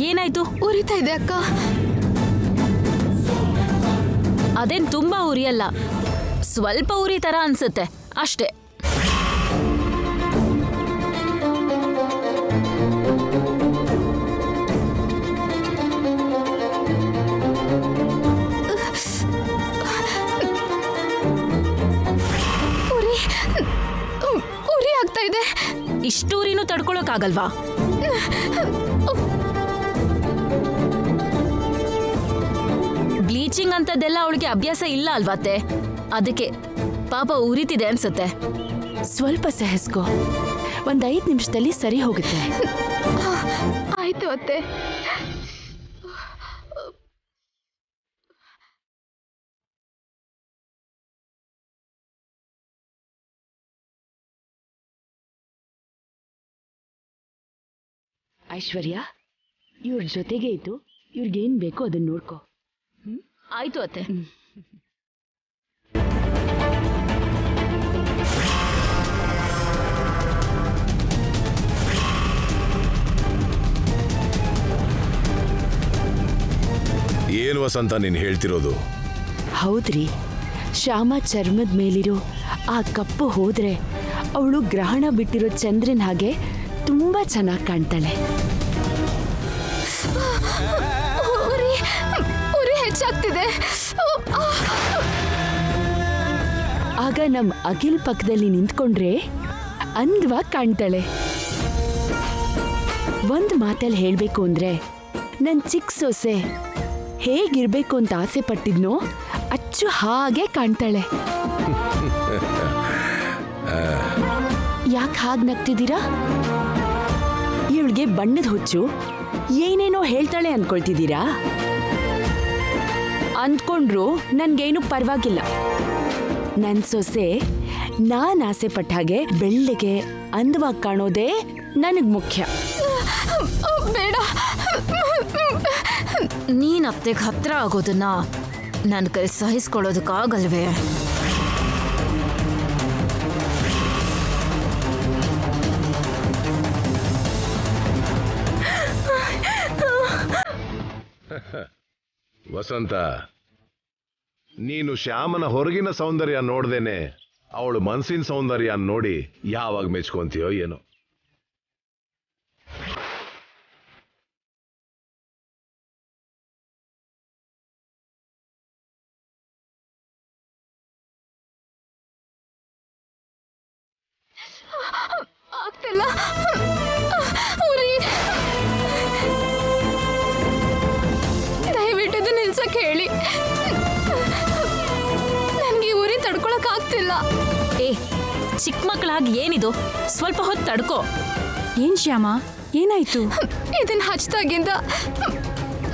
ಏನಾಯ್ತು? ಉರಿತಾ ಇದೆ ಅಕ್ಕ. ಅದೇನ್ ತುಂಬಾ ಉರಿಯಲ್ಲ, ಸ್ವಲ್ಪ ಉರಿ ತರ ಅನ್ಸುತ್ತೆ ಅಷ್ಟೇ. ಉರಿ ಆಗ್ತಾ ಇದೆ. ಇಷ್ಟು ಉರಿನೂ ತಡ್ಕೊಳಕ್ಕಾಗಲ್ವಾ? ಬ್ಲೀಚಿಂಗ್ ಅಂತದೆಲ್ಲ ಅವಳಿಗೆ ಅಭ್ಯಾಸ ಇಲ್ಲ ಅಲ್ವತ್ತೆ, ಅದಕ್ಕೆ ಪಾಪ ಉರಿತಿದೆ ಅನ್ಸುತ್ತೆ. ಸ್ವಲ್ಪ ಸಹಿಸ್ಕೋ, ಒಂದ್ 5 ನಿಮಿಷದಲ್ಲಿ ಸರಿ ಹೋಗುತ್ತೆ. ಆಯ್ತು ಅತ್ತೆ. ಐಶ್ವರ್ಯ, ಇವ್ರ ಜೊತೆಗೆ ಇದ್ದು ಇವ್ರಿಗೇನ್ ಬೇಕೋ ಅದನ್ನ ನೋಡ್ಕೋ. ಆಯ್ತು ಅತ್ತೆ. ಏನು ವಸಂತ ನೀನು ಹೇಳ್ತಿರೋದು? ಹೌದ್ರಿ, ಶ್ಯಾಮ ಚರ್ಮದ ಮೇಲಿರೋ ಆ ಕಪ್ಪು ಹೋದ್ರೆ ಅವಳು ಗ್ರಹಣ ಬಿಟ್ಟಿರೋ ಚಂದ್ರನ ಹಾಗೆ ತುಂಬಾ ಚೆನ್ನಾಗಿ ಕಾಣ್ತಾಳೆ. ಉರಿ ಹೆಚ್ಚಾಗ್ತಿದೆ. ಆಗ ನಮ್ ಅಖಿಲ್ ಪಕ್ಕದಲ್ಲಿ ನಿಂತ್ಕೊಂಡ್ರೆ ಅಂದವಾಗಿ ಕಾಣ್ತಾಳೆ. ಒಂದ್ ಮಾತಲ್ಲಿ ಹೇಳ್ಬೇಕು ಅಂದ್ರೆ, ನನ್ ಚಿಕ್ಕ ಸೊಸೆ ಹೇಗಿರ್ಬೇಕು ಅಂತ ಆಸೆ ಪಟ್ಟಿದ್ನೋ ಅಚ್ಚು ಹಾಗೆ ಕಾಣ್ತಾಳೆ. ಯಾಕೆ ಹಾಗೆ ನಗ್ತಿದ್ದೀರಾ? ಇವಳಿಗೆ ಬಣ್ಣದ ಹುಚ್ಚು, ಏನೇನೋ ಹೇಳ್ತಾಳೆ ಅನ್ಕೊಳ್ತಿದ್ದೀರಾ? ಅಂದ್ಕೊಂಡ್ರು ನನ್ಗೇನು ಪರವಾಗಿಲ್ಲ. ನನ್ ಸೊಸೆ ನಾನ್ ಆಸೆ ಪಟ್ಟ ಹಾಗೆ ಬೆಳ್ಳಿಗೆ ಅಂದವಾಗಿ ಕಾಣೋದೇ ನನಗ್ ಮುಖ್ಯ. ಬೇಡ, ನೀನ್ ಅತ್ತೆಗೆ ಹತ್ರ ಆಗೋದನ್ನ ನನ್ನ ಕೈ ಸಹಿಸ್ಕೊಳ್ಳೋದಕ್ಕಾಗಲ್ವೇ? ವಸಂತ, ನೀನು ಶ್ಯಾಮನ ಹೊರಗಿನ ಸೌಂದರ್ಯ ನೋಡ್ದೇನೆ ಅವಳು ಮನಸ್ಸಿನ ಸೌಂದರ್ಯ ನೋಡಿ ಯಾವಾಗ ಮೆಚ್ಕೊಂತೀಯೋ ಏನೋ. ಆಗ್ತಿಲ್ಲ. ಉರಿ, ದಯವಿಟ್ಟು ಇದು ನಿಲ್ಸಕ್ಕೆ ಹೇಳಿ. ನನಗೆ ಉರಿ ತಡ್ಕೊಳಕ್ ಆಗ್ತಿಲ್ಲ. ಏ, ಚಿಕ್ಕ ಮಕ್ಕಳಾಗಿ ಏನಿದು? ಸ್ವಲ್ಪ ಹೊತ್ತು ತಡ್ಕೋ. ಏನ್ ಶ್ಯಾಮ, ಏನಾಯ್ತು? ಇದನ್ನ ಹಚ್ದಾಗಿಂದ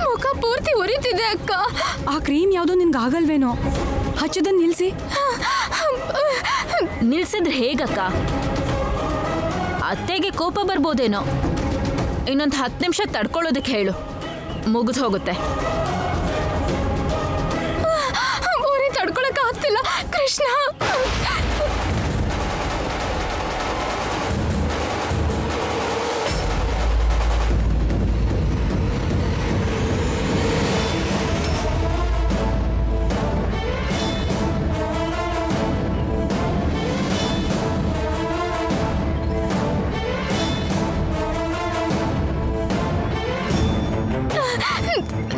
ಮುಖ ಪೂರ್ತಿ ಉರಿತಿದೆ ಅಕ್ಕ. ಆ ಕ್ರೀಮ್ ಯಾವ್ದೋ ನಿನ್ಗೆ ಆಗಲ್ವೇನೋ? ಹಚ್ಚೋದನ್ನ ನಿಲ್ಸಿ. ನಿಲ್ಸಿದ್ರೆ ಹೇಗಕ್ಕ? ಅತ್ತೆಗೆ ಕೋಪ ಬರ್ಬೋದೇನೋ. ಇನ್ನೊಂದು 10 ನಿಮಿಷ ತಡ್ಕೊಳ್ಳೋದಕ್ಕೆ ಹೇಳು, ಮುಗಿದು ಹೋಗುತ್ತೆ. ಉರಿ ತಡ್ಕೊಳಕ್ ಆಗ್ತಿಲ್ಲ ಕೃಷ್ಣ.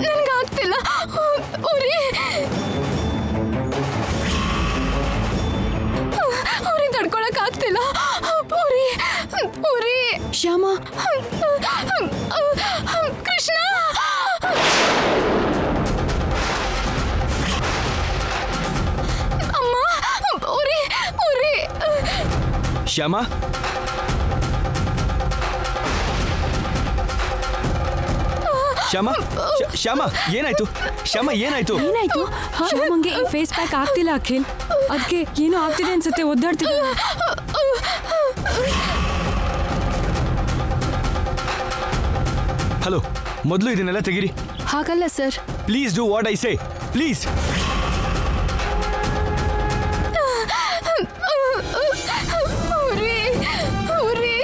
ನನ್ಗಾಗ್ತಿಲ್ಲ ಉರಿ. ಉರಿ ತಡ್ಕೊಳಕ್ ಆಗ್ತಿಲ್ಲ. ಉರಿ ಉರಿ. ಶ್ಯಾಮ, ಕೃಷ್ಣ, ಅಮ್ಮ, ಉರಿ ಉರಿ. ಶ್ಯಾಮ, ಶ್ಯಾಮ, ಶ್ಯಾಮ ಏನಾಯ್ತು? ಶ್ಯಾಮ ಏನಾಯ್ತು? ಏನಾಯ್ತು? ಶ್ಯಾಮಂಗೆ ಈ ಫೇಸ್ ಪ್ಯಾಕ್ ಆಗ್ತಿಲ್ಲ ಅಖಿಲ್, ಅದಕ್ಕೆ ಏನೋ ಆಗ್ತಿದೆ ಅನ್ಸುತ್ತೆ, ಒದ್ದಾಡ್ತಿದೆ. ಹಲೋ, ಮೊದಲು ಇದನ್ನೆಲ್ಲ ತೆಗೀರಿ. ಹಾಗಲ್ಲ sir. Please do what I say, please. ಉರಿ ಉರಿ.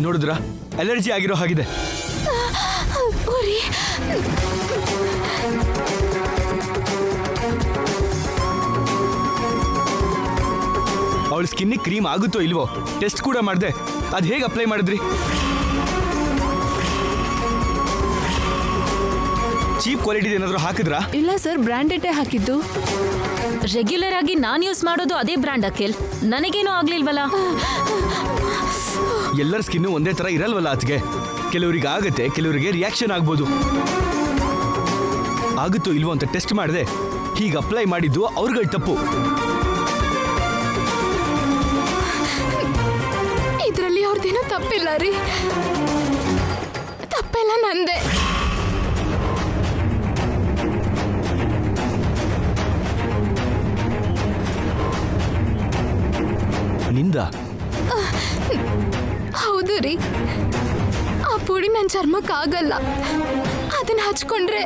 ನೋಡಿದ್ರಾ ಅಲರ್ಜಿ ಆಗಿರೋ ಹಾಗಿದೆ. ಉರಿ. ಅವಳ ಸ್ಕಿನ್ನಿಗೆ ಕ್ರೀಮ್ ಆಗುತ್ತೋ ಇಲ್ವೋ ಟೆಸ್ಟ್ ಕೂಡ ಮಾಡಿದೆ. ಅದು ಹೇಗೆ ಅಪ್ಲೈ ಮಾಡಿದ್ರಿ? ಚೀಪ್ ಕ್ವಾಲಿಟಿ ಏನಾದರೂ ಹಾಕಿದ್ರಾ? ಇಲ್ಲ ಸರ್, ಬ್ರ್ಯಾಂಡೆಡೇ ಹಾಕಿದ್ದು. ರೆಗ್ಯುಲರ್ ಆಗಿ ನಾನು ಯೂಸ್ ಮಾಡೋದು ಅದೇ ಬ್ರ್ಯಾಂಡ್ ಅಖಿಲ್. ನನಗೇನೂ ಆಗ್ಲಿಲ್ವಲ್ಲ. ಎಲ್ಲರ ಸ್ಕಿನ್ನು ಒಂದೇ ಥರ ಇರಲ್ವಲ್ಲ ಅದಕ್ಕೆ. ಕೆಲವರಿಗೆ ಆಗುತ್ತೆ, ಕೆಲವರಿಗೆ ರಿಯಾಕ್ಷನ್ ಆಗ್ಬೋದು. ಆಗುತ್ತೋ ಇಲ್ವೋ ಅಂತ ಟೆಸ್ಟ್ ಮಾಡಿದೆ. ಹೀಗೆ ಅಪ್ಲೈ ಮಾಡಿದ್ದು ಅವ್ರಗಳ ತಪ್ಪು. ಇದರಲ್ಲಿ ಅವ್ರದ್ದೇನೂ ತಪ್ಪಿಲ್ಲ ರೀ. ತಪ್ಪೆಲ್ಲ ನಂದೆ. ನಿಂದ? ಹೌದು ರೀ. ಆ ಪುಡಿ ನನ್ನ ಚರ್ಮಕ್ಕಾಗಲ್ಲ. ಅದನ್ನ ಹಚ್ಕೊಂಡ್ರೆ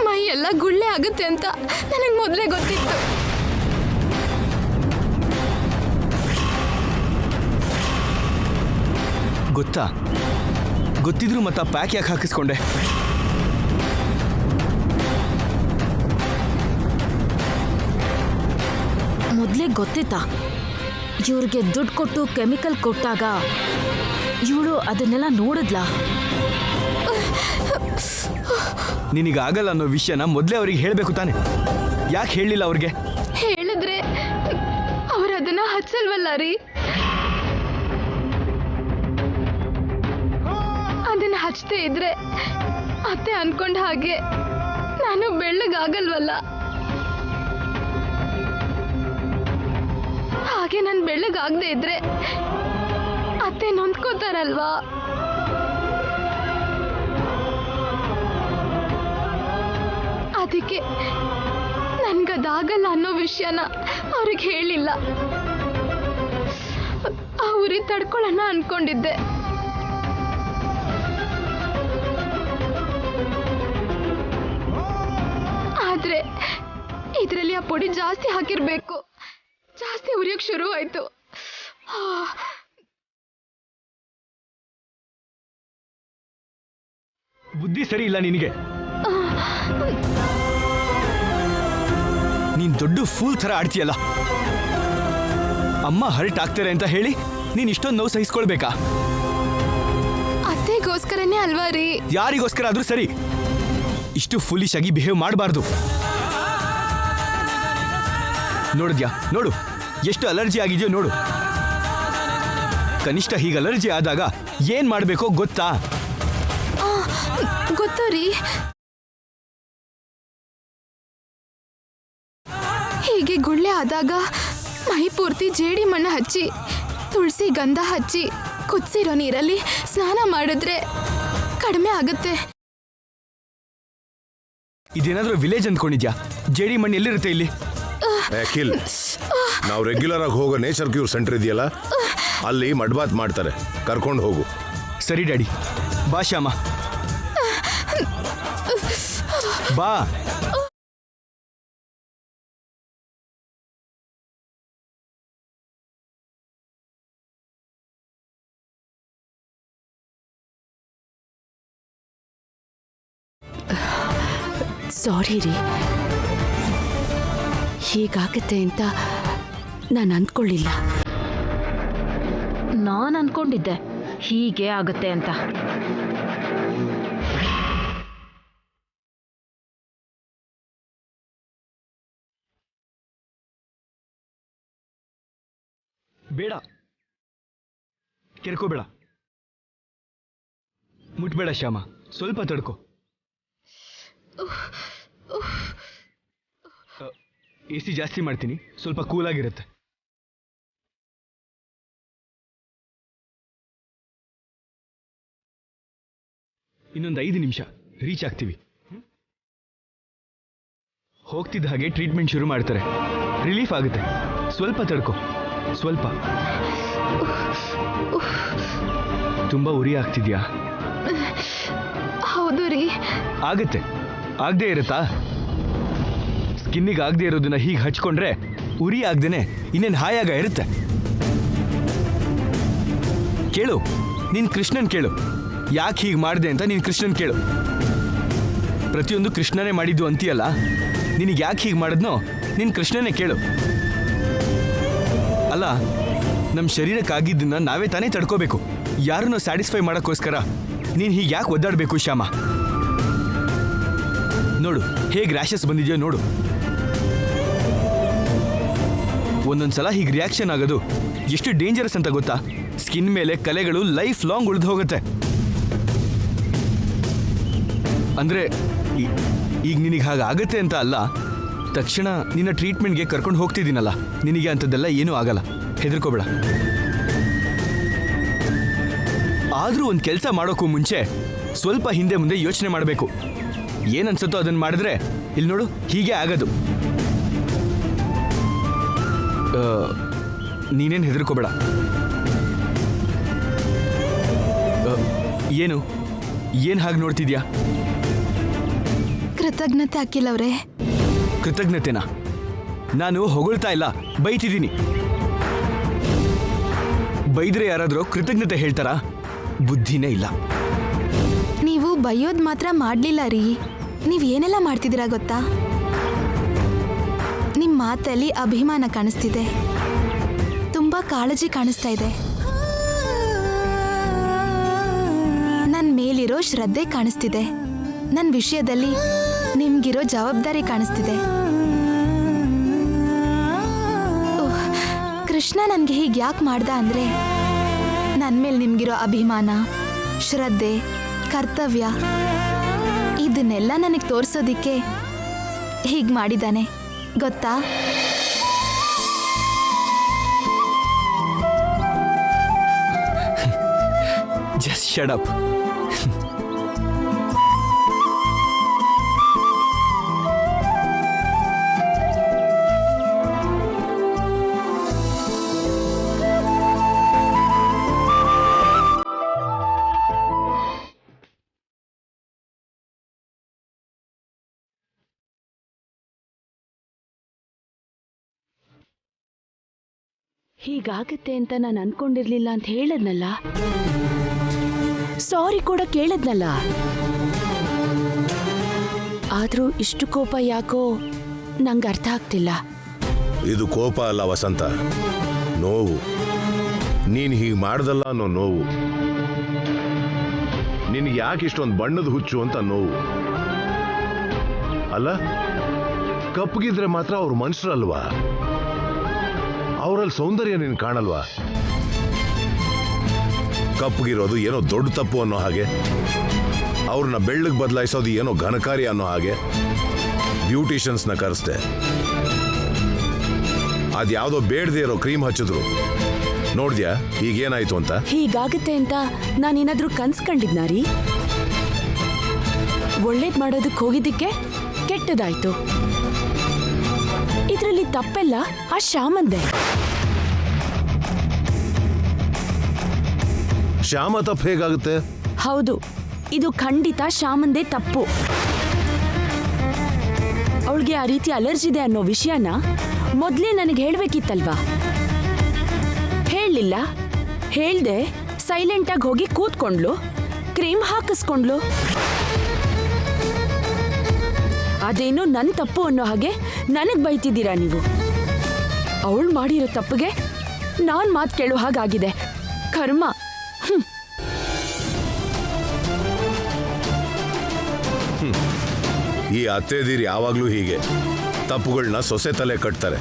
ಮೈ ಎಲ್ಲ ಗುಳ್ಳೆ ಆಗುತ್ತೆ ಅಂತ ನನಗೆ ಮೊದಲೇ ಗೊತ್ತಿತ್ತು. ಗೊತ್ತಾ? ಗೊತ್ತಿದ್ರು ಮತ್ತೆ ಆ ಪ್ಯಾಕ್ ಯಾಕೆ ಹಾಕಿಸ್ಕೊಂಡೆ? ಮೊದಲೇ ಗೊತ್ತಿತ್ತಾ? ಇವ್ರಿಗೆ ದುಡ್ಡು ಕೊಟ್ಟು ಕೆಮಿಕಲ್ ಕೊಟ್ಟಾಗ ಇವಳು ಅದನ್ನೆಲ್ಲ ನೋಡಿದ್ಲಾ? ನಿನಗೆ ಆಗಲ್ಲ ಅನ್ನೋ ವಿಷಯನ ಮೊದಲೇ ಅವ್ರಿಗೆ ಹೇಳಬೇಕು ತಾನೆ. ಯಾಕೆ ಹೇಳಲಿಲ್ಲ ಅವ್ರಿಗೆ? ಹೇಳಿದ್ರೆ ಅವ್ರು ಅದನ್ನ ಹಚ್ಚಲ್ವಲ್ಲ ರೀ. ಅದನ್ನ ಹಚ್ಚದೇ ಇದ್ರೆ ಅತ್ತೆ ಅನ್ಕೊಂಡ ಹಾಗೆ ನಾನು ಬೆಳ್ಳಗಾಗಲ್ವಲ್ಲ. ಹಾಗೆ ನಾನು ಬೆಳ್ಳಗಾಗದೆ ಇದ್ರೆ ಅತ್ತೆ ನೊಂದ್ಕೋತಾರಲ್ವಾ. ಅದಕ್ಕೆ ನನ್ಗದಾಗಲ್ಲ ಅನ್ನೋ ವಿಷಯನ ಅವ್ರಿಗೆ ಹೇಳಿಲ್ಲ. ಆ ಉರಿ ತಡ್ಕೊಳ್ಳೋಣ ಅನ್ಕೊಂಡಿದ್ದೆ. ಆದ್ರೆ ಇದರಲ್ಲಿ ಆ ಪುಡಿ ಜಾಸ್ತಿ ಹಾಕಿರ್ಬೇಕು. ಜಾಸ್ತಿ ಉರಿಯೋಕ್ ಶುರು ಆಯ್ತು. ಬುದ್ಧಿ ಸರಿ ಇಲ್ಲ ನಿನಗೆ. ನೀನ್ ದೊಡ್ಡ ಫೂಲ್ ಥರ ಆಡ್ತೀಯಲ್ಲ. ಅಮ್ಮ ಹರ್ಟ್ ಆಗ್ತಾರೆ ಅಂತ ಹೇಳಿ ನೀನ್ ಇಷ್ಟೊಂದು ನೋವು ಸಹಿಸ್ಕೊಳ್ಬೇಕಾ? ಅತ್ತೆಗೋಸ್ಕರನೇ ಅಲ್ವಾ ರೀ. ಯಾರಿಗೋಸ್ಕರ ಆದ್ರೂ ಸರಿ, ಇಷ್ಟು ಫುಲಿಶ್ ಆಗಿ ಬಿಹೇವ್ ಮಾಡಬಾರ್ದು. ನೋಡಿದ್ಯಾ? ನೋಡು ಎಷ್ಟು ಅಲರ್ಜಿ ಆಗಿದೆಯೋ ನೋಡು. ಕನಿಷ್ಠ ಹೀಗೆ ಅಲರ್ಜಿ ಆದಾಗ ಏನ್ ಮಾಡಬೇಕೋ ಗೊತ್ತಾ? ಗೊತ್ತು ರೀ. ಹೀಗೆ ಗುಳ್ಳೆ ಆದಾಗ ಮೈ ಪೂರ್ತಿ ಜೇಡಿ ಮಣ್ಣು ಹಚ್ಚಿ, ತುಳಸಿ ಗಂಧ ಹಚ್ಚಿ, ಕುದಿಸಿರೋ ನೀರಲ್ಲಿ ಸ್ನಾನ ಮಾಡಿದ್ರೆ ಕಡಿಮೆ ಆಗುತ್ತೆ. ಇದೇನಾದ್ರೂ ವಿಲೇಜ್ ಅಂದ್ಕೊಂಡಿದ್ಯಾ? ಜೇಡಿ ಮಣ್ಣು ಎಲ್ಲಿರುತ್ತೆ ಇಲ್ಲಿ? ಅಖಿಲ್, ನಾವು ರೆಗ್ಯುಲರ್ ಆಗಿ ಹೋಗೋ ನೇಚರ್ ಕ್ಯೂರ್ ಸೆಂಟರ್ ಇದೆಯಲ್ಲ, ಅಲ್ಲಿ ಮಡ್ಬಾತ್ ಮಾಡ್ತಾರೆ, ಕರ್ಕೊಂಡು ಹೋಗು. ಸರಿ ಡ್ಯಾಡಿ. ಬಾ ಶ್ಯಾಮ, ಬಾ. ಸಾರಿ ರೀ, ಹೀಗಾಗತ್ತೆ ಅಂತ ನಾನು ಅಂದ್ಕೊಳ್ಳಿಲ್ಲ. ನಾನು ಅನ್ಕೊಂಡಿದ್ದೆ ಹೀಗೆ ಆಗುತ್ತೆ ಅಂತ. ಬೇಡ, ಕೆರ್ಕೋಬೇಡ, ಮುಟ್ಬೇಡ ಶ್ಯಾಮ, ಸ್ವಲ್ಪ ತಡ್ಕೋ. AC ಜಾಸ್ತಿ ಮಾಡ್ತೀನಿ, ಸ್ವಲ್ಪ ಕೂಲಾಗಿರುತ್ತೆ. ಇನ್ನೊಂದು 5 ನಿಮಿಷ ರೀಚ್ ಆಗ್ತೀವಿ. ಹೋಗ್ತಿದ್ದ ಹಾಗೆ ಟ್ರೀಟ್ಮೆಂಟ್ ಶುರು ಮಾಡ್ತಾರೆ. ರಿಲೀಫ್ ಆಗುತ್ತೆ, ಸ್ವಲ್ಪ ತಡ್ಕೋ, ಸ್ವಲ್ಪ. ತುಂಬಾ ಉರಿ ಆಗ್ತಿದ್ಯಾ? ಹೌದು ರೀ. ಆಗುತ್ತೆ, ಆಗದೆ ಇರುತ್ತಾ? ಸ್ಕಿನ್ನಿಗೆ ಆಗದೆ ಇರೋದನ್ನ ಹೀಗೆ ಹಚ್ಕೊಂಡ್ರೆ ಉರಿ ಆಗ್ದೇನೆ ಇನ್ನೇನು ಹಾಯಾಗ ಇರುತ್ತೆ. ಕೇಳು, ನೀನು ಕೃಷ್ಣನ್ ಕೇಳು. ಯಾಕೆ ಹೀಗೆ ಮಾಡಿದೆ ಅಂತ ನೀನು ಕೃಷ್ಣನ್ ಕೇಳು. ಪ್ರತಿಯೊಂದು ಕೃಷ್ಣನೇ ಮಾಡಿದ್ದು ಅಂತೀಯಲ್ಲ, ನಿನಗೆ ಯಾಕೆ ಹೀಗೆ ಮಾಡಿದ್ನೋ ನೀನು ಕೃಷ್ಣನೇ ಕೇಳು. ಅಲ್ಲ, ನಮ್ಮ ಶರೀರಕ್ಕಾಗಿದ್ದನ್ನ ನಾವೇ ತಾನೇ ತಡ್ಕೋಬೇಕು. ಯಾರನ್ನೂ ಸ್ಯಾಟಿಸ್ಫೈ ಮಾಡೋಕ್ಕೋಸ್ಕರ ನೀನು ಹೀಗೆ ಯಾಕೆ ಒದ್ದಾಡಬೇಕು ಶ್ಯಾಮ? ನೋಡು ಹೇಗೆ ರ್ಯಾಷಸ್ ಬಂದಿದೆಯೋ ನೋಡು. ಒಂದೊಂದ್ಸಲ ಹೀಗೆ ರಿಯಾಕ್ಷನ್ ಆಗೋದು ಎಷ್ಟು ಡೇಂಜರಸ್ ಅಂತ ಗೊತ್ತಾ? ಸ್ಕಿನ್ ಮೇಲೆ ಕಲೆಗಳು ಲೈಫ್ ಲಾಂಗ್ ಉಳಿದು ಹೋಗುತ್ತೆ. ಅಂದರೆ ಈಗ ನಿನಗೆ ಹಾಗಾಗತ್ತೆ ಅಂತ ಅಲ್ಲ, ತಕ್ಷಣ ನಿನ್ನ ಟ್ರೀಟ್ಮೆಂಟ್ಗೆ ಕರ್ಕೊಂಡು ಹೋಗ್ತಿದ್ದೀನಲ್ಲ, ನಿನಗೆ ಅಂಥದ್ದೆಲ್ಲ ಏನೂ ಆಗಲ್ಲ, ಹೆದರ್ಕೋಬೇಡ. ಆದರೂ ಒಂದು ಕೆಲಸ ಮಾಡೋಕ್ಕೂ ಮುಂಚೆ ಸ್ವಲ್ಪ ಹಿಂದೆ ಮುಂದೆ ಯೋಚನೆ ಮಾಡಬೇಕು. ಏನನ್ಸುತ್ತೋ ಅದನ್ನು ಮಾಡಿದ್ರೆ ಇಲ್ಲಿ ನೋಡು ಹೀಗೆ ಆಗೋದು. ನೀನೇನು ಹೆದರ್ಕೋಬೇಡ. ಏನು ಹಾಗೆ ನೋಡ್ತಿದ್ಯಾ? ಕೃತಜ್ಞತೆ ಅಖಿಲ್ ಅವರೇ. ಕೃತಜ್ಞತೆನಾ? ನಾನು ಹೊಗಳ್ತಾ ಇಲ್ಲ, ಬೈತಿದ್ದೀನಿ. ಬೈದ್ರೆ ಯಾರಾದರೂ ಕೃತಜ್ಞತೆ ಹೇಳ್ತಾರಾ? ಬುದ್ಧಿನೇ ಇಲ್ಲ. ನೀವು ಬೈಯೋದು ಮಾತ್ರ ಮಾಡಲಿಲ್ಲ ರೀ, ನೀವು ಏನೆಲ್ಲ ಮಾಡ್ತಿದ್ದೀರಾ ಗೊತ್ತಾ? ನಿಮ್ಮ ಮಾತಲ್ಲಿ ಅಭಿಮಾನ ಕಾಣಿಸ್ತಿದೆ, ತುಂಬ ಕಾಳಜಿ ಕಾಣಿಸ್ತಾ ಇದೆ, ನನ್ನ ಮೇಲಿರೋ ಶ್ರದ್ಧೆ ಕಾಣಿಸ್ತಿದೆ, ನನ್ನ ವಿಷಯದಲ್ಲಿ ನಿಮ್ಗಿರೋ ಜವಾಬ್ದಾರಿ ಕಾಣಿಸ್ತಿದೆ. ಕೃಷ್ಣ ನನಗೆ ಹೀಗೆ ಯಾಕೆ ಮಾಡ್ದ ಅಂದರೆ, ನನ್ನ ಮೇಲೆ ನಿಮ್ಗಿರೋ ಅಭಿಮಾನ, ಶ್ರದ್ಧೆ, ಕರ್ತವ್ಯ ಇದನ್ನೆಲ್ಲ ನನಗೆ ತೋರಿಸೋದಿಕ್ಕೆ ಹೀಗೆ ಮಾಡಿದ್ದಾನೆ ಗೊತ್ತಾ? Just shut up. ಹೀಗಾಗತ್ತೆ ಅಂತ ನಾನು ಅನ್ಕೊಂಡಿರ್ಲಿಲ್ಲ ಅಂತ ಹೇಳದ್ನಲ್ಲ, ಸಾರಿ ಕೂಡ ಕೇಳದ್ನಲ್ಲ. ಆದ್ರೂ ಇಷ್ಟು ಕೋಪ ಯಾಕೋ ನಂಗೆ ಅರ್ಥ ಆಗ್ತಿಲ್ಲ. ಇದು ಕೋಪ ಅಲ್ಲ ವಸಂತ, ನೋವು. ನೀನು ಹೀಗೆ ಮಾಡ್ದಲ್ಲ ಅನ್ನೋ ನೋವು. ನಿನಗೆ ಯಾಕೆ ಇಷ್ಟೊಂದು ಬಣ್ಣದ ಹುಚ್ಚು ಅಂತ ನೋವು. ಅಲ್ಲ, ಕಪ್ಪಗಿದ್ರೆ ಮಾತ್ರ ಅವ್ರು ಮನುಷ್ಯರಲ್ವಾ? ಅವರಲ್ಲಿ ಸೌಂದರ್ಯ ನೀನು ಕಾಣಲ್ವಾ? ಕಪ್ಪಗಿರೋದು ಏನೋ ದೊಡ್ಡ ತಪ್ಪು ಅನ್ನೋ ಹಾಗೆ, ಅವ್ರನ್ನ ಬೆಳ್ಳಗೆ ಬದಲಾಯಿಸೋದು ಏನೋ ಘನಕಾರ್ಯ ಅನ್ನೋ ಹಾಗೆ ಬ್ಯೂಟಿಷಿಯನ್ಸ್ನ ಕರೆಸ್ದೆ. ಅದ್ಯಾವುದೋ ಬೇಡದೆ ಇರೋ ಕ್ರೀಮ್ ಹಚ್ಚಿದ್ರು. ನೋಡ್ದ್ಯಾ ಈಗೇನಾಯ್ತು ಅಂತ? ಹೀಗಾಗತ್ತೆ ಅಂತ ನಾನೇನಾದ್ರೂ ಕನ್ಸ್ಕೊಂಡಿದ್ನಾರಿ? ಒಳ್ಳೇದ್ ಮಾಡೋದಕ್ಕೆ ಹೋಗಿದ್ದಕ್ಕೆ ಕೆಟ್ಟದಾಯ್ತು. ಇದರಲ್ಲಿ ತಪ್ಪೆಲ್ಲ ಆ ಶ್ಯಾಮಂದೆ. ಶ್ಯಾಮ ತಪ್ಪು ಹೇಗಾಗುತ್ತೆ? ಹೌದು, ಇದು ಖಂಡಿತ ಶ್ಯಾಮಂದೇ ತಪ್ಪು. ಅವಳಿಗೆ ಆ ರೀತಿ ಅಲರ್ಜಿ ಇದೆ ಅನ್ನೋ ವಿಷಯನ ಮೊದಲೇ ನನಗೆ ಹೇಳ್ಬೇಕಿತ್ತಲ್ವಾ? ಹೇಳಲಿಲ್ಲ. ಹೇಳ್ದೆ ಸೈಲೆಂಟಾಗಿ ಹೋಗಿ ಕೂತ್ಕೊಂಡ್ಲು, ಕ್ರೀಮ್ ಹಾಕಿಸ್ಕೊಂಡ್ಲು. ಅದೇನು ನನ್ನ ತಪ್ಪು ಅನ್ನೋ ಹಾಗೆ ನನಗೆ ಬೈತಿದ್ದೀರಾ ನೀವು? ಅವಳು ಮಾಡಿರೋ ತಪ್ಪಿಗೆ ನಾನು ಮಾತು ಕೇಳೋ ಹಾಗಾಗಿದೆ. ಕರ್ಮ. ಈ ಅತ್ತೆದೀರು ಯಾವಾಗ್ಲೂ ಹೀಗೆ ತಪ್ಪುಗಳನ್ನ ಸೊಸೆ ತಲೆ ಕಟ್ತಾರೆ.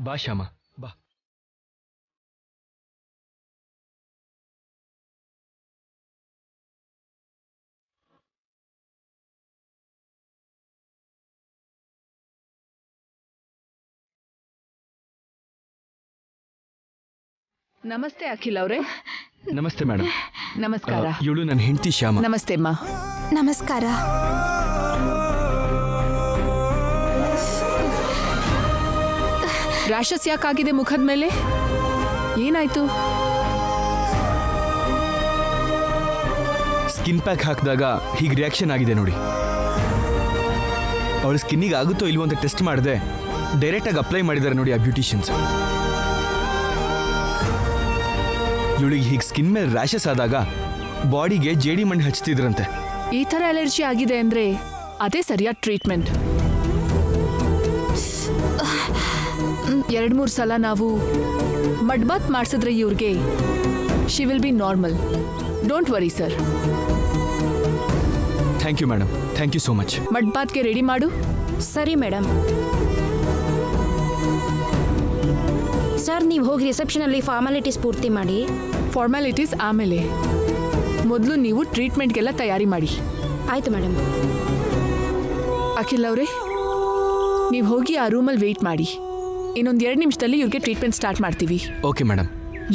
ಬಾ ಶ್ಯಾಮ, ಬಾ. ನಮಸ್ತೆ ಅಖಿಲ್ ಅವರೇ. ನಮಸ್ತೆ ಮೇಡಮ್. ನಮಸ್ಕಾರ. ಇವಳು ನನ್ನ ಹೆಂಡತಿ ಶ್ಯಾಮ. ನಮಸ್ತೆ ಅಮ್ಮ. ನಮಸ್ಕಾರ. ರ್ಯಾಷಸ್ ಯಾಕಾಗಿದೆ ಮುಖದ ಮೇಲೆ? ಏನಾಯ್ತು? ಸ್ಕಿನ್ ಪ್ಯಾಕ್ ಹಾಕಿದಾಗ ಹೀಗೆ ರಿಯಾಕ್ಷನ್ ಆಗಿದೆ ನೋಡಿ. ಅವಳ ಸ್ಕಿನ್ನಿಗೆ ಆಗುತ್ತೋ ಇಲ್ವೋ ಅಂತ ಟೆಸ್ಟ್ ಮಾಡಿದೆ, ಡೈರೆಕ್ಟಾಗಿ ಅಪ್ಲೈ ಮಾಡಿದ್ದಾರೆ ನೋಡಿ ಆ ಬ್ಯೂಟಿಷಿಯನ್ಸ್. ಇವಳಿಗೆ ಹೀಗೆ ಸ್ಕಿನ್ ಮೇಲೆ ರ್ಯಾಷಸ್ ಆದಾಗ ಬಾಡಿಗೆ ಜೇಡಿ ಮಣ್ಣು ಹಚ್ತಿದ್ರಂತೆ. ಈ ಥರ ಅಲರ್ಜಿ ಆಗಿದೆ ಅಂದ್ರೆ ಅದೇ ಸರಿಯಾದ ಟ್ರೀಟ್ಮೆಂಟ್. 2-3 ಸಲ ನಾವು ಮಡ್ ಬಾತ್ ಮಾಡಿಸಿದ್ರೆ ಇವ್ರಿಗೆ she will be normal. Don't worry sir. Thank you madam, thank you so much. Mud ಬಾತ್ಗೆ ರೆಡಿ ಮಾಡು. ಸರಿ ಮೇಡಮ್. ಸರ್ ನೀವು ಹೋಗಿ ರಿಸೆಪ್ಷನಲ್ಲಿ ಫಾರ್ಮಾಲಿಟೀಸ್ ಪೂರ್ತಿ ಮಾಡಿ. ಫಾರ್ಮಾಲಿಟೀಸ್ ಆಮೇಲೆ, ಮೊದಲು ನೀವು ಟ್ರೀಟ್ಮೆಂಟ್ಗೆಲ್ಲ ತಯಾರಿ ಮಾಡಿ. ಆಯಿತು ಮೇಡಮ್. ಅಖಿಲ್ ಅವರೇ, ನೀವು ಹೋಗಿ ಆ ರೂಮಲ್ಲಿ ವೆಯ್ಟ್ ಮಾಡಿ. ಇನ್ನೊಂದು 2 ನಿಮಿಷದಲ್ಲಿ ಇವ್ರಿಗೆ ಟ್ರೀಟ್ಮೆಂಟ್ ಸ್ಟಾರ್ಟ್ ಮಾಡ್ತೀವಿ. Okay madam.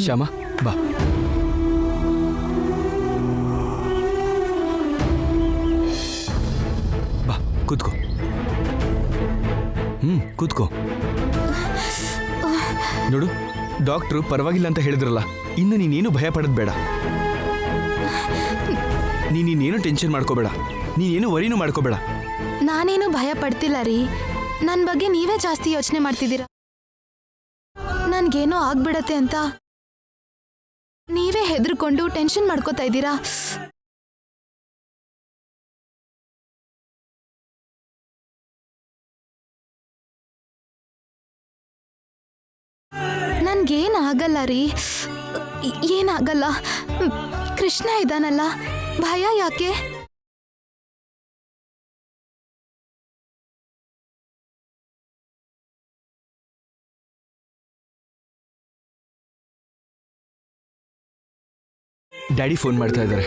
ಶ್ಯಾಮ ಬಾ. ಬಾ ಕೂತ್ಕೋ. ಕೂತ್ಕೋ. ನೋಡು, ಡಾಕ್ಟ್ರು ಪರವಾಗಿಲ್ಲ ಅಂತ ಹೇಳಿದ್ರಲ್ಲ, ಇನ್ನು ನೀನೇನು ಭಯ ಪಡೋದು ಬೇಡ. ನೀನೇನು ಟೆನ್ಷನ್ ಮಾಡ್ಕೋಬೇಡ, ನೀನೇನು ವರಿನೂ ಮಾಡ್ಕೋಬೇಡ. ನಾನೇನು ಭಯ ಪಡ್ತಿಲ್ಲ ರೀ. ನನ್ನ ಬಗ್ಗೆ ನೀವೇ ಜಾಸ್ತಿ ಯೋಚನೆ ಮಾಡ್ತಿದ್ದೀರಾ. ನನ್ಗೇನೋ ಆಗ್ಬಿಡತ್ತೆ ಅಂತ ನೀವೇ ಹೆದರ್ಕೊಂಡು ಟೆನ್ಷನ್ ಮಾಡ್ಕೋತಾ ಇದ್ದೀರಾ. ನನ್ಗೇನಾಗಲ್ಲ ರೀ, ಏನಾಗಲ್ಲ. ಕೃಷ್ಣ ಇದ್ದಾನಲ್ಲ, ಭಯ ಯಾಕೆ? ಡ್ಯಾಡಿ ಫೋನ್ ಮಾಡ್ತಾ ಇದ್ದಾರೆ.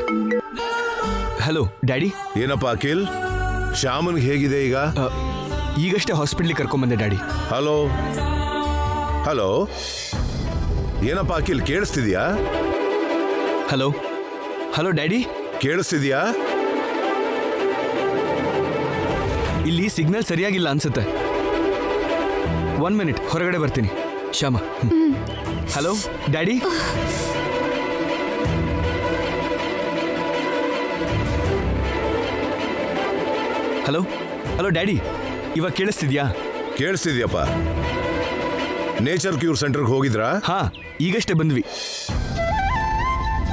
Hello daddy. ಏನಪ್ಪ ಅಖಿಲ್, ಶ್ಯಾಮನ್ಗೆ ಹೇಗಿದೆ ಈಗ? ಈಗಷ್ಟೇ ಹಾಸ್ಪಿಟ್ಲಿಗೆ ಕರ್ಕೊಂಬಂದೆ ಡ್ಯಾಡಿ. ಹಲೋ ಹಲೋ, ಏನಪ್ಪ ಅಖಿಲ್, ಕೇಳಿಸ್ತಿದ್ಯಾ? ಹಲೋ ಹಲೋ ಡ್ಯಾಡಿ, ಕೇಳಿಸ್ತಿದ್ಯಾ? ಇಲ್ಲಿ ಸಿಗ್ನಲ್ ಸರಿಯಾಗಿಲ್ಲ ಅನ್ಸುತ್ತೆ. 1 ಮಿನಿಟ್, ಹೊರಗಡೆ ಬರ್ತೀನಿ. Shyama. Hello daddy. Hello hello daddy, ಇವಾಗ ಕೇಳಿಸ್ತಿದ್ಯಾ? ಕೇಳಿಸ್ತಿದ್ಯಪ್ಪ. ನೇಚರ್ ಕ್ಯೂರ್ ಸೆಂಟರ್ಗೆ ಹೋಗಿದ್ರಾ? ಹಾ, ಈಗಷ್ಟೇ ಬಂದ್ವಿ.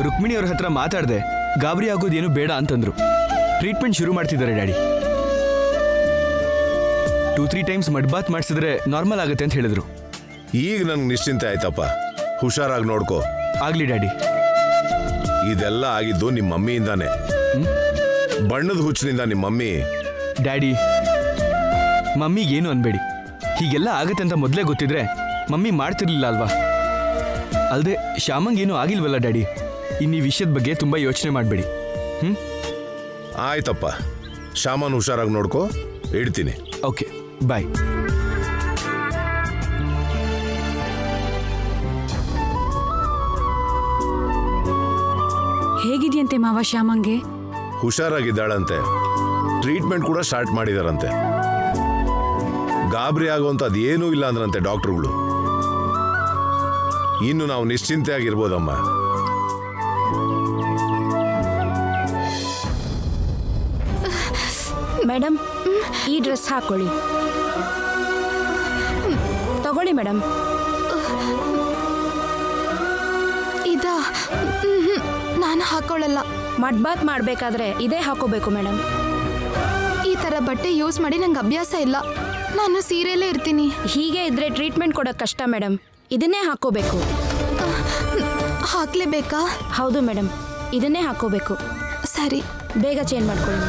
ರುಕ್ಮಿಣಿ ಅವ್ರ ಹತ್ರ ಮಾತಾಡಿದೆ, ಗಾಬರಿ ಆಗೋದೇನು ಬೇಡ ಅಂತಂದ್ರು. ಟ್ರೀಟ್ಮೆಂಟ್ ಶುರು ಮಾಡ್ತಿದ್ದಾರೆ ಡ್ಯಾಡಿ. 2-3 ಟೈಮ್ಸ್ ಮಡ್ ಬಾತ್ ಮಾಡಿಸಿದ್ರೆ ನಾರ್ಮಲ್ ಆಗುತ್ತೆ ಅಂತ ಹೇಳಿದ್ರು. ಈಗ ನನ್ಗೆ ನಿಶ್ಚಿಂತೆ ಆಯ್ತಪ್ಪ. ಹುಷಾರಾಗಿ ನೋಡ್ಕೋ. ಆಗ್ಲಿ ಡ್ಯಾಡಿ. ಇದೆಲ್ಲ ಆಗಿದ್ದು ನಿಮ್ಮ ಮಮ್ಮಿಯಿಂದಾನೆ. ಬಣ್ಣದ ಹುಚ್ಚಿನಿಂದ ನಿಮ್ಮ ಮಮ್ಮಿ. ಡ್ಯಾಡಿ, ಮಮ್ಮಿಗೇನು ಅನ್ಬೇಡಿ. ಹೀಗೆಲ್ಲ ಆಗತ್ತೆ ಅಂತ ಮೊದಲೇ ಗೊತ್ತಿದ್ರೆ ಮಮ್ಮಿ ಮಾಡ್ತಿರ್ಲಿಲ್ಲ ಅಲ್ವಾ? ಅಲ್ಲದೆ ಶ್ಯಾಮಂಗೇನು ಆಗಿಲ್ವಲ್ಲ ಡ್ಯಾಡಿ. ಇನ್ನು ಈ ವಿಷಯದ ಬಗ್ಗೆ ತುಂಬ ಯೋಚನೆ ಮಾಡಬೇಡಿ. ಆಯ್ತಪ್ಪ, ಶ್ಯಾಮನ್ ಹುಷಾರಾಗಿ ನೋಡ್ಕೋ. ಇಡ್ತೀನಿ. ಓಕೆ, ಬಾಯ್. ಹೇಗಿದೆಯಂತೆ ಮಾವ ಶ್ಯಾಮಂಗೆ? ಹುಷಾರಾಗಿದ್ದಾಳಂತೆ. ಟ್ರೀಟ್ಮೆಂಟ್ ಕೂಡ ಸ್ಟಾರ್ಟ್ ಮಾಡಿದಾರಂತೆ. ಗಾಬರಿ ಆಗುವಂಥದ್ದು ಏನೂ ಇಲ್ಲ ಅಂದ್ರಂತೆ ಡಾಕ್ಟ್ರುಗಳು. ಇನ್ನು ನಾವು ನಿಶ್ಚಿಂತೆಯಾಗಿರ್ಬೋದಮ್ಮ. ಮೇಡಮ್, ಈ ಡ್ರೆಸ್ ಹಾಕೊಳ್ಳಿ. ತಗೊಳ್ಳಿ ಮೇಡಮ್. ಇದಾ? ನಾನು ಹಾಕೊಳ್ಳಲ್ಲ. ಮಡ್ ಬಾತ್ ಮಾಡಬೇಕಾದ್ರೆ ಇದೇ ಹಾಕೋಬೇಕು ಮೇಡಮ್. ಈ ಥರ ಬಟ್ಟೆ ಯೂಸ್ ಮಾಡಿ ನಂಗೆ ಅಭ್ಯಾಸ ಇಲ್ಲ. ನಾನು ಸೀರೆಯಲ್ಲೇ ಇರ್ತೀನಿ. ಹೀಗೆ ಇದ್ರೆ ಟ್ರೀಟ್ಮೆಂಟ್ ಕೊಡೋಕೆ ಕಷ್ಟ ಮೇಡಮ್. ಇದನ್ನೇ ಹಾಕೋಬೇಕು. ಹಾಕ್ಲೇಬೇಕಾ? ಹೌದು ಮೇಡಮ್, ಇದನ್ನೇ ಹಾಕೋಬೇಕು. ಸರಿ, ಬೇಗ ಚೇಂಜ್ ಮಾಡ್ಕೊಳ್ಳಿ.